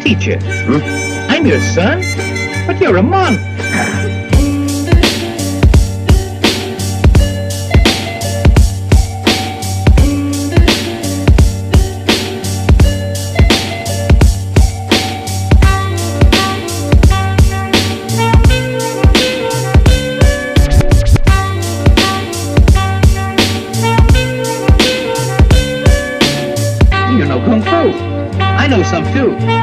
teacher. I'm your son, but you're a monk. You know Kung Fu. I know some too.